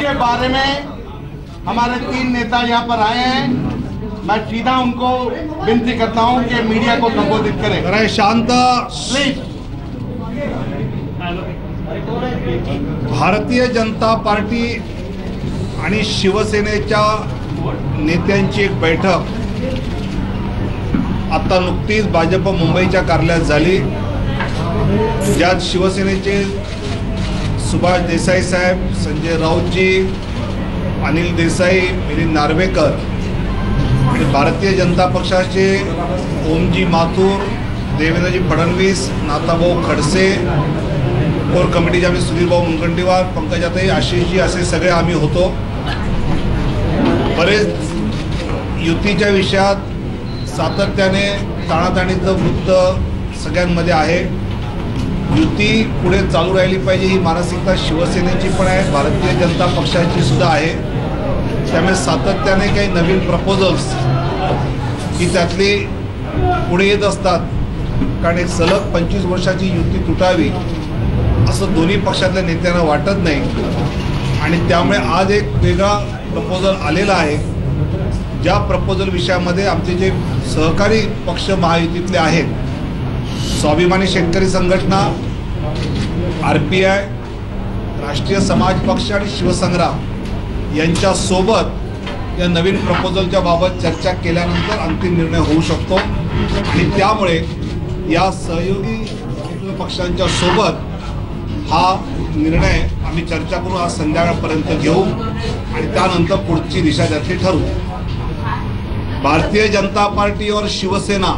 इसके बारे में हमारे 3 नेता यहाँ पर आए हैं। मैं सीधा उनको विनती करता हूँ कि मीडिया को संबोधित करें। जरा शांत प्लीज। भारतीय जनता पार्टी आणि शिवसेनेच्या नेत्यांची एक बैठक आता नुकतीच भाजप मुंबईच्या कार्यालयात झाली, ज्यात शिवसेनेचे सुभाष देसाई साहेब, संजय राऊतजी, अनिल देसाई, मिलिंद नार्वेकर आणि भारतीय जनता पक्षाचे ओमजी माथुर, देवेंद्रजी फडणवीस, नाथाभाऊ खडसे, कोर कमिटीचे आम्ही सुधीरभाऊ मुनगंटीवार, पंकजाताई, आशिषजी असे सगळे आम्ही होतो। बरेच युतीच्या विषयात सातत्याने ताणाताणीचं वृत्त सगळ्यांमध्ये आहे। युती पुढे चालू राहिली पाहिजे ही मानसिकता शिवसेनेची पण आहे, भारतीय जनता पक्षाची सुद्धा आहे। त्यामुळे सातत्याने काही नवीन प्रपोजल्स ही त्यातली पुढे येत असतात, कारण एक सलग 25 वर्षाची युती तुटावी असं दोन्ही पक्षातल्या नेत्यांना वाटत नाही आणि त्यामुळे आज एक वेगळा प्रपोजल आलेला आहे। ज्या प्रपोजल विषयामध्ये आमचे जे सहकारी पक्ष महायुतीतले आहेत, स्वाभिमानी शेतकरी संघटना, RPI, राष्ट्रीय समाज पक्ष आणि शिवसंग्राम यांच्या सोबत या नवीन प्रपोजलच्या बाबत चर्चा केल्यानंतर अंतिम निर्णय होऊ शकतो आणि त्यामुळे या सहयोगी पक्षांच्या सोबत हा निर्णय आम्ही चर्चा करू, आज संध्याकाळपर्यंत घेऊ आणि त्यानंतर पुढची दिशा त्यातली ठरवू। भारतीय जनता पार्टी और शिवसेना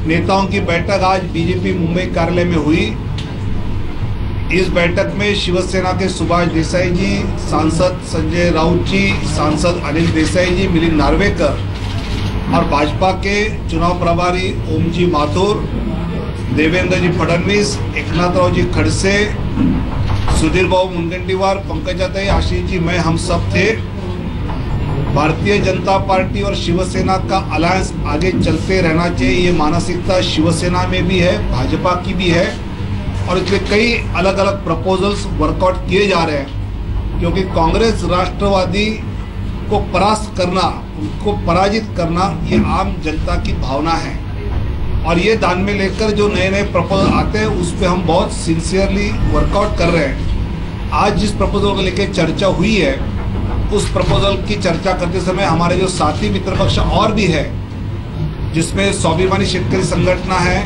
नेताओं की बैठक आज बीजेपी मुंबई कार्यालय में हुई। इस बैठक में शिवसेना के सुभाष देसाई जी, सांसद संजय राउत जी, सांसद अनिल देसाई जी, मिलिंद नार्वेकर और भाजपा के चुनाव प्रभारी ओमजी माथुर, देवेंद्र जी फडणवीस, एकनाथराव जी खड़से, सुधीरभाऊ मुनगंटीवार, पंकजाताई, आशीष जी, मैं, हम सब थे। भारतीय जनता पार्टी और शिवसेना का अलायंस आगे चलते रहना चाहिए, ये मानसिकता शिवसेना में भी है, भाजपा की भी है और इसलिए कई अलग अलग प्रपोजल्स वर्कआउट किए जा रहे हैं, क्योंकि कांग्रेस राष्ट्रवादी को परास्त करना, उनको पराजित करना ये आम जनता की भावना है और ये ध्यान में लेकर जो नए नए प्रपोजल आते हैं उस पर हम बहुत सिंसियरली वर्कआउट कर रहे हैं। आज जिस प्रपोजल को लेकर चर्चा हुई है उस प्रपोजल की चर्चा करते समय हमारे जो साथी मित्रपक्ष और भी है, जिसमें स्वाभिमानी शेतकरी संगठना है,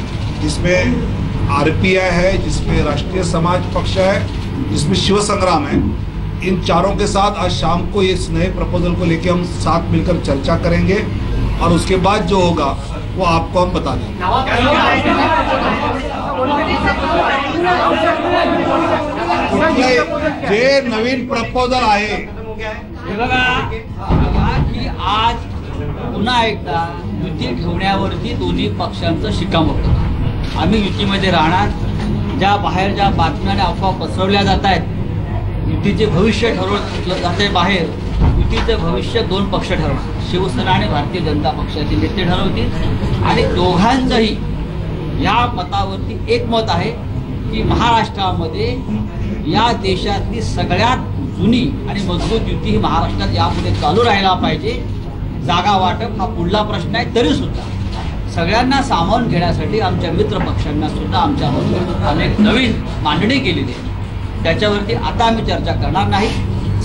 जिसमें RPI है, जिसमें राष्ट्रीय समाज पक्ष है, जिसमें शिव संग्राम है, इन चारों के साथ आज शाम को इस नए प्रपोजल को लेकर हम साथ मिलकर चर्चा करेंगे और उसके बाद जो होगा वो आपको हम बता देंगे। जे नवीन प्रपोजल आहे की आज पुन्हा एकदा युती ठेवण्यावरती दोन्ही पक्षांचं शिक्कामोर्तब। आम्ही युतीमध्ये राहणार। ज्या बाहेर ज्या बातम्या आणि अफवा पसरवल्या जात आहेत, युतीचे भविष्य ठरवलं जाते बाहेर, युतीचे भविष्य 2 पक्ष ठरवणार, शिवसेना आणि भारतीय जनता पक्षाचे नेते ठरवतील आणि दोघांचंही या मतावरती एकमत आहे की महाराष्ट्रामध्ये या देशातली सगळ्यात जुनी आणि मजबूत युती ही महाराष्ट्रात यापुढे चालू राहायला पाहिजे। जागा वाटप हा पुढला प्रश्न आहे, तरी सुद्धा सगळ्यांना सामावून घेण्यासाठी आमच्या मित्र पक्षांना सुद्धा आमच्याबरोबर अनेक नवीन मांडणी केलेली आहे, त्याच्यावरती आता आम्ही चर्चा करणार नाही।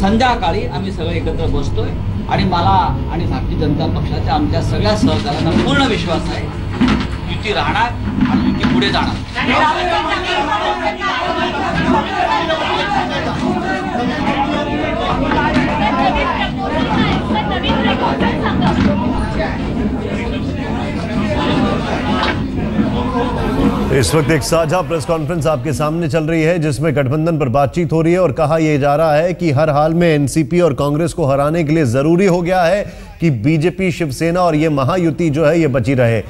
संध्याकाळी आम्ही सगळे एकत्र बसतोय आणि मला आणि भारतीय जनता पक्षाच्या आमच्या सगळ्या सहकाऱ्यांना पूर्ण विश्वास आहे युती राहणार आणि युती पुढे जाणार। इस वक्त एक साझा प्रेस कॉन्फ्रेंस आपके सामने चल रही है, जिसमें गठबंधन पर बातचीत हो रही है और कहा यह जा रहा है कि हर हाल में एनसीपी और कांग्रेस को हराने के लिए जरूरी हो गया है कि बीजेपी, शिवसेना और ये महायुति जो है ये बची रहे।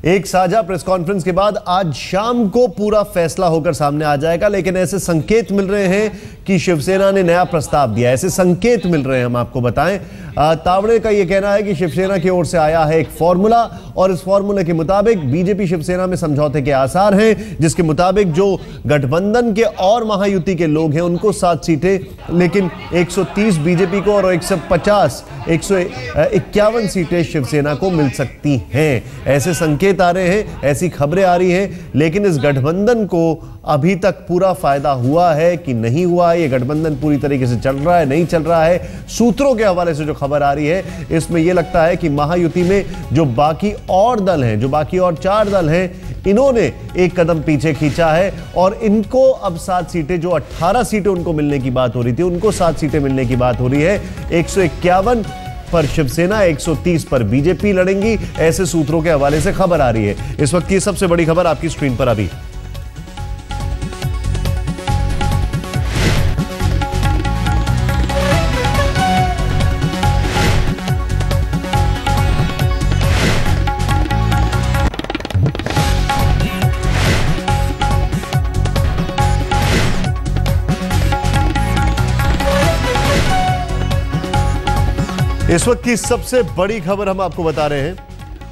एक साझा प्रेस कॉन्फ्रेंस के बाद आज शाम को पूरा फैसला होकर सामने आ जाएगा, लेकिन ऐसे संकेत मिल रहे हैं कि शिवसेना ने नया प्रस्ताव दिया। ऐसे संकेत मिल रहे हैं, हम आपको बताएं। तावड़े का यह कहना है कि शिवसेना की ओर से आया है एक फॉर्मूला और इस फॉर्मूले के मुताबिक बीजेपी शिवसेना में समझौते के आसार हैं, जिसके मुताबिक जो गठबंधन के और महायुति के लोग हैं उनको 7 सीटें, लेकिन 130 बीजेपी को और 151 सीटें शिवसेना को मिल सकती हैं। ऐसे संकेत आ रहे हैं, ऐसी खबरें आ रही हैं, लेकिन इस गठबंधन को अभी तक पूरा फायदा हुआ है कि नहीं हुआ है, ये गठबंधन पूरी तरीके से चल रहा है, नहीं चल रहा है। सूत्रों के हवाले से जो खबर आ रही है इसमें यह लगता है कि महायुति में जो बाकी और दल हैं, जो बाकी और 4 दल हैं, इन्होंने एक कदम पीछे खींचा है और इनको अब 7 सीटें, जो 18 सीटें उनको मिलने की बात हो रही थी, उनको 7 सीटें मिलने की बात हो रही है। 151 पर शिवसेना, 130 पर बीजेपी लड़ेंगी, ऐसे सूत्रों के हवाले से खबर आ रही है। इस वक्त की सबसे बड़ी खबर आपकी स्क्रीन पर अभी। इस वक्त की सबसे बड़ी खबर हम आपको बता रहे हैं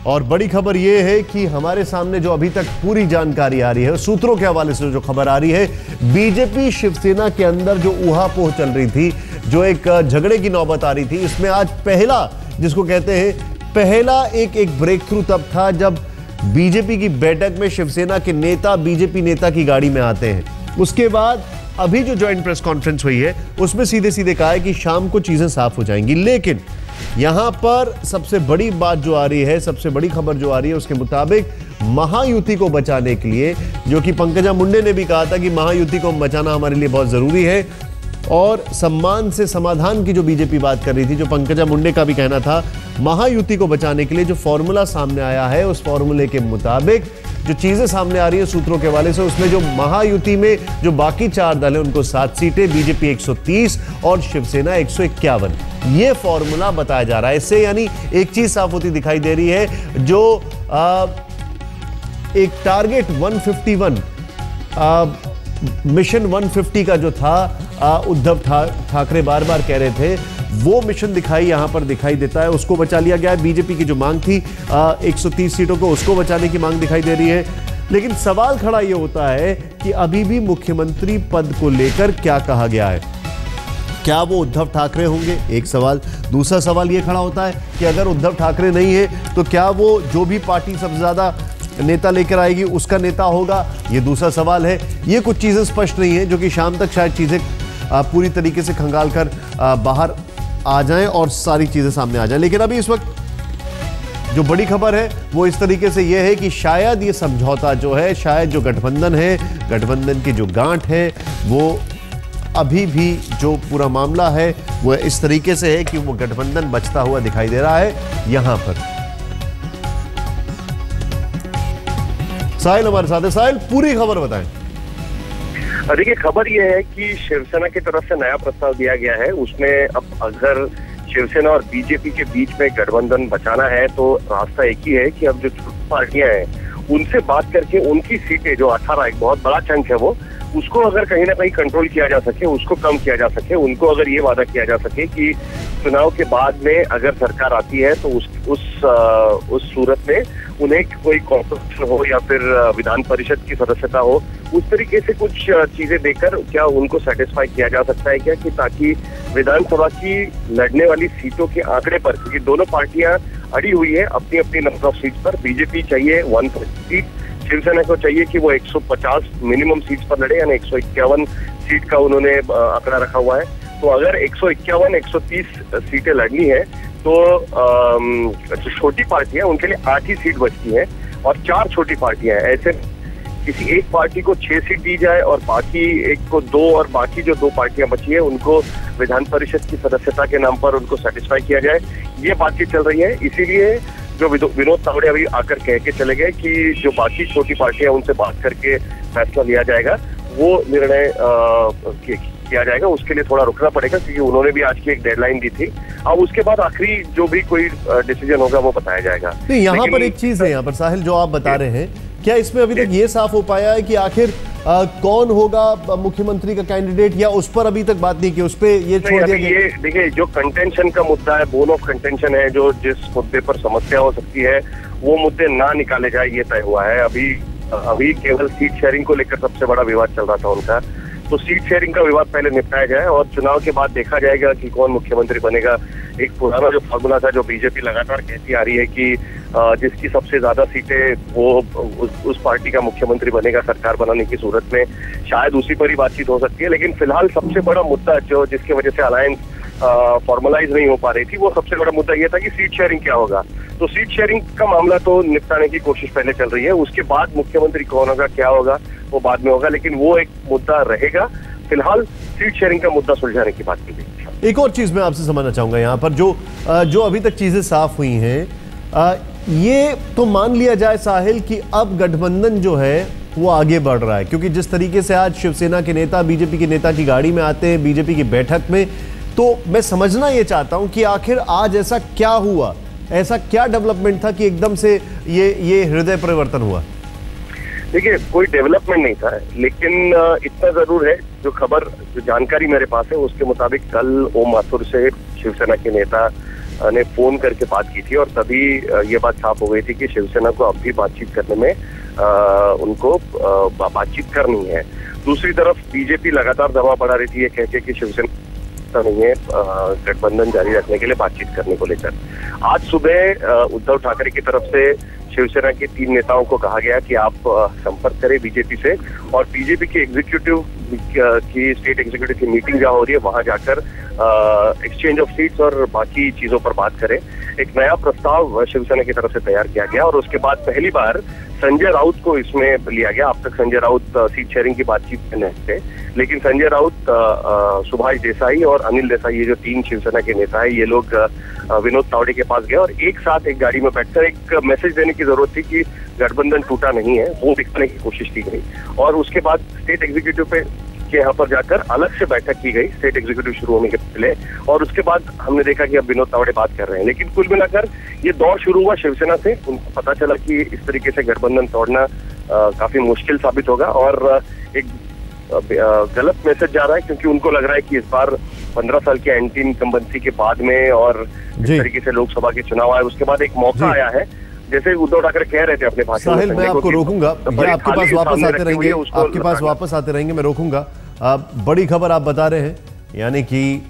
और बड़ी खबर यह है कि हमारे सामने जो अभी तक पूरी जानकारी आ रही है, सूत्रों के हवाले से जो खबर आ रही है, बीजेपी शिवसेना के अंदर जो ऊहापोह चल रही थी, जो एक झगड़े की नौबत आ रही थी, इसमें आज पहला, जिसको कहते हैं पहला एक ब्रेक थ्रू तब था जब बीजेपी की बैठक में शिवसेना के नेता बीजेपी नेता की गाड़ी में आते हैं। उसके बाद अभी जो ज्वाइंट प्रेस कॉन्फ्रेंस हुई है उसमें सीधे सीधे कहा है कि शाम को चीजें साफ हो जाएंगी। लेकिन यहां पर सबसे बड़ी बात जो आ रही है, सबसे बड़ी खबर जो आ रही है, उसके मुताबिक महायुति को बचाने के लिए, जो कि पंकजा मुंडे ने भी कहा था कि महायुति को बचाना हमारे लिए बहुत जरूरी है, और सम्मान से समाधान की जो बीजेपी बात कर रही थी, जो पंकजा मुंडे का भी कहना था, महायुति को बचाने के लिए जो फॉर्मूला सामने आया है, उस फॉर्मूले के मुताबिक जो चीजें सामने आ रही है सूत्रों के हवाले से, उसमें जो महायुति में जो बाकी 4 दल हैं उनको 7 सीटें, बीजेपी 130 और शिवसेना 151, ये फॉर्मूला बताया जा रहा है। इससे यानी एक चीज साफ होती दिखाई दे रही है, जो एक टारगेट 151, मिशन 150 का जो था, उद्धव ठाकरे बार बार कह रहे थे, वो मिशन यहां पर दिखाई देता है, उसको बचा लिया गया है। बीजेपी की जो मांग थी 130 सीटों को, उसको बचाने की मांग दिखाई दे रही है। लेकिन सवाल खड़ा यह होता है कि अभी भी मुख्यमंत्री पद को लेकर क्या कहा गया है, क्या वो उद्धव ठाकरे होंगे, एक सवाल। दूसरा सवाल यह खड़ा होता है कि अगर उद्धव ठाकरे नहीं है तो क्या वो जो भी पार्टी सबसे ज्यादा नेता लेकर आएगी उसका नेता होगा, ये दूसरा सवाल है। ये कुछ चीजें स्पष्ट नहीं है, जो कि शाम तक शायद चीजें पूरी तरीके से खंगाल कर बाहर आ जाएं और सारी चीजें सामने आ जाएं। लेकिन अभी इस वक्त जो बड़ी खबर है वो इस तरीके से यह है कि शायद ये समझौता जो है, शायद जो गठबंधन है, गठबंधन की जो गांठ है, वो अभी भी जो पूरा मामला है वो इस तरीके से है कि वो गठबंधन बचता हुआ दिखाई दे रहा है। यहां पर साहिल हमारे साथ है। साहिल, पूरी खबर बताएं। देखिए, खबर यह है कि शिवसेना की तरफ से नया प्रस्ताव दिया गया है। उसमें अब अगर शिवसेना और बीजेपी के बीच में गठबंधन बचाना है तो रास्ता एक ही है कि अब जो छोटी पार्टियां हैं उनसे बात करके उनकी सीटें, जो 18, एक बहुत बड़ा चंक है, वो उसको अगर कहीं ना कहीं कंट्रोल किया जा सके, उसको कम किया जा सके, उनको अगर ये वादा किया जा सके कि चुनाव के बाद में अगर सरकार आती है तो उस सूरत में उन्हें कोई कॉर्पोरेशन हो या फिर विधान परिषद की सदस्यता हो, उस तरीके से कुछ चीजें देकर क्या उनको सेटिस्फाई किया जा सकता है क्या, कि ताकि विधानसभा की लड़ने वाली सीटों के आंकड़े पर, क्योंकि दोनों पार्टियां अड़ी हुई है अपनी अपनी नंबर ऑफ सीट पर, बीजेपी चाहिए 150 सीट, शिवसेना को चाहिए कि वो 150 मिनिमम सीट्स पर लड़े, यानी 151 सीट का उन्होंने आंकड़ा रखा हुआ है। तो अगर 151, 130 सीटें लड़नी है तो जो छोटी पार्टियां उनके लिए 8 ही सीट बचती हैं और 4 छोटी पार्टियां हैं। ऐसे किसी एक पार्टी को 6 सीट दी जाए और बाकी एक को 2, और बाकी जो 2 पार्टियां बची है उनको विधान परिषद की सदस्यता के नाम पर उनको सेटिस्फाई किया जाए, ये बातचीत चल रही है। इसीलिए जो विनोद तावड़े अभी आकर कह के चले गए कि जो बाकी छोटी पार्टियां उनसे बात करके फैसला लिया जाएगा, वो निर्णय किया जाएगा उसके लिए थोड़ा रुकना पड़ेगा, क्योंकि उन्होंने भी आज की एक डेडलाइन दी थी। अब उसके बाद आखिरी जो भी कोई डिसीजन होगा वो बताया जाएगा। नहीं, यहाँ पर एक चीज है, यहाँ पर साहिल जो आप बता रहे हैं, क्या इसमें अभी तक ये साफ हो पाया है कि आखिर कौन होगा मुख्यमंत्री का कैंडिडेट, या उस पर अभी तक बात नहीं की, उस पर ये छोड़ दिया गया? ये देखिए, जो कंटेंशन का मुद्दा है, बोन ऑफ कंटेंशन है, जो जिस मुद्दे पर समस्या हो सकती है वो मुद्दे ना निकाले जाए, ये तय हुआ है। अभी केवल सीट शेयरिंग को लेकर सबसे बड़ा विवाद चल रहा था उनका, तो सीट शेयरिंग का विवाद पहले निपटाया जाए और चुनाव के बाद देखा जाएगा कि कौन मुख्यमंत्री बनेगा। एक पुराना जो फॉर्मूला था, जो बीजेपी लगातार कहती आ रही है कि जिसकी सबसे ज्यादा सीटें वो उस पार्टी का मुख्यमंत्री बनेगा सरकार बनाने की सूरत में, शायद उसी पर ही बातचीत हो सकती है। लेकिन फिलहाल सबसे बड़ा मुद्दा जो जिसकी वजह से अलायंस फॉर्मलाइज नहीं हो पा रही थी, वो सबसे बड़ा मुद्दा ये था कि सीट शेयरिंग क्या होगा। तो सीट शेयरिंग का मामला तो निपटाने की कोशिश पहले चल रही है, उसके बाद मुख्यमंत्री कौन होगा, क्या होगा, वो बाद में होगा, लेकिन वो एक मुद्दा रहेगा। फिलहाल सीट शेयरिंग का मुद्दा सुलझाने की बात की गई। एक और चीज मैं आपसे समझना चाहूंगा यहाँ पर, जो अभी तक चीजें साफ हुई हैं, ये तो मान लिया जाए साहिल कि अब गठबंधन जो है वो आगे बढ़ रहा है, क्योंकि जिस तरीके से आज शिवसेना के नेता बीजेपी के नेता की गाड़ी में आते हैं बीजेपी की बैठक में, तो मैं समझना ये चाहता हूं कि आखिर आज ऐसा क्या हुआ, ऐसा क्या डेवलपमेंट था कि एकदम से ये हृदय परिवर्तन हुआ? देखिए, कोई डेवलपमेंट नहीं था, लेकिन इतना जरूर है, जो खबर, जो जानकारी मेरे पास है उसके मुताबिक कल ओम माथुर से शिवसेना के नेता ने फोन करके बात की थी और तभी ये बात साफ हो गई थी कि शिवसेना को अब भी बातचीत करने में उनको बातचीत करनी है। दूसरी तरफ बीजेपी लगातार दबाव बढ़ा रही थी ये कह के कि शिवसेना नहीं है गठबंधन जारी रखने के लिए बातचीत करने को लेकर। आज सुबह उद्धव ठाकरे की तरफ से शिवसेना के 3 नेताओं को कहा गया कि आप संपर्क करें बीजेपी से और बीजेपी के एग्जीक्यूटिव की स्टेट एग्जीक्यूटिव की मीटिंग जहाँ हो रही है वहां जाकर एक्सचेंज ऑफ सीट्स और बाकी चीजों पर बात करें। एक नया प्रस्ताव शिवसेना की तरफ से तैयार किया गया और उसके बाद पहली बार संजय राउत को इसमें लिया गया। अब तक संजय राउत सीट शेयरिंग की बातचीत में नहीं थे, लेकिन संजय राउत, सुभाष देसाई और अनिल देसाई, ये जो 3 शिवसेना के नेता है, ये लोग विनोद तावड़े के पास गए और एक साथ एक गाड़ी में बैठकर एक मैसेज देने की जरूरत थी कि गठबंधन टूटा नहीं है, वो दिखाने की कोशिश की गई। और उसके बाद स्टेट एग्जीक्यूटिव के यहाँ पर जाकर अलग से बैठक की गई स्टेट एग्जीक्यूटिव शुरू होने के पहले, और उसके बाद हमने देखा कि अब विनोद तावड़े बात कर रहे हैं। लेकिन कुल मिलाकर ये दौर शुरू हुआ शिवसेना से, उनको पता चला कि इस तरीके से गठबंधन तोड़ना काफी मुश्किल साबित होगा और एक गलत मैसेज जा रहा है, क्योंकि उनको लग रहा है कि इस बार 15 साल की एंटी इनकम्बेंसी के बाद में और इस तरीके से लोकसभा के चुनाव आए उसके बाद एक मौका आया है, जैसे उद्धव ठाकरे कह रहे थे अपने भाषण में। साहिल, मैं आपको रोकूंगा, आपके पास वापस आते रहेंगे, आपके पास वापस आते रहेंगे, मैं रोकूंगा। बड़ी खबर आप बता रहे हैं, यानी कि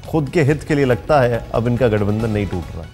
खुद के हित के लिए लगता है अब इनका गठबंधन नहीं टूट रहा।